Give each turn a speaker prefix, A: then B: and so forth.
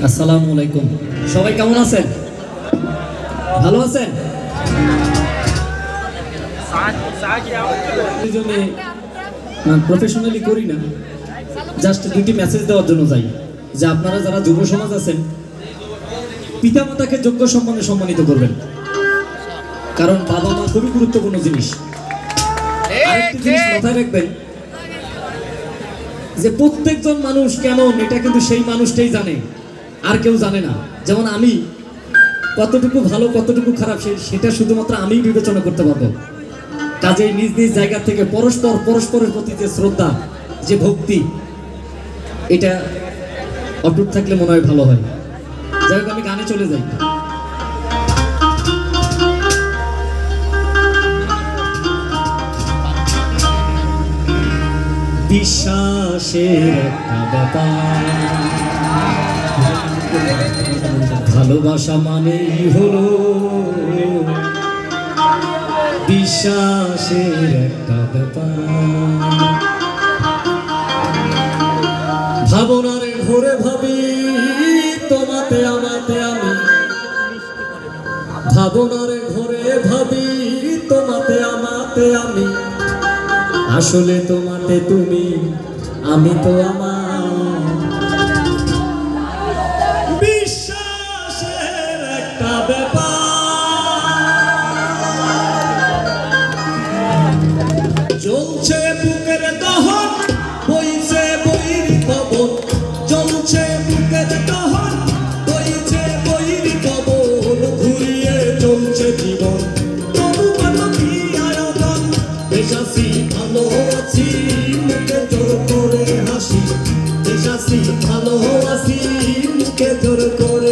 A: আসসালামু আলাইকুম। সবাই কেমন আছেন? ভালো আছেন? প্রফেশনালি করি না, জাস্ট দুটি মেসেজ দেওয়ার জন্য যাই যে আপনারা যারা যুব সমাজ আছেন পিতামাতাকে যোগ্য সম্মানে সম্মানিত করবেন, কারণ বাবা মা খুবই গুরুত্বপূর্ণ জিনিস। আরেকটি জিনিস মাথায় রাখবেন যে প্রত্যেকজন মানুষ কেমন এটা কিন্তু সেই মানুষটাই জানে, আর কেউ জানে না। যেমন আমি কতটুকু ভালো কতটুকু খারাপ সেটা শুধুমাত্র আমিই বিবেচনা করতে পারবো। কাজেই নিজ নিজ জায়গা থেকে পরস্পরের প্রতি যে শ্রদ্ধা, যে ভক্তি, এটা অটুট থাকলে মনে হয় ভালো হয়। যাই হোক, আমি গানে চলে যাই। বিশ্বাসের একটা ব্যাপার, ভালোবাসা মানেই হলো বিশ্বাসের একটা ব্যাপার। ভাবনার ঘরে ভাবি তোমাতে আমাতে আমি, ভাবনার ঘরে ভাবি তোমাতে আমাতে আমি, আসলে তোমাতে তুমি, আমি তো আমার। বিশ্বাসের একটা ব্যাপার, জ্বলছে বুকের দহন, বইছে বইর পবন, জ্বলছে বুকের দহন, বইছে বইর পবন, ঘুরিয়ে চলছে জীবন। তবু ভালো কি আয়োজন, বেশ আছি ভালো আছি, মুখে জোর করে হাসি, বেশ আছি ভালো আছি, মুখে জোর করে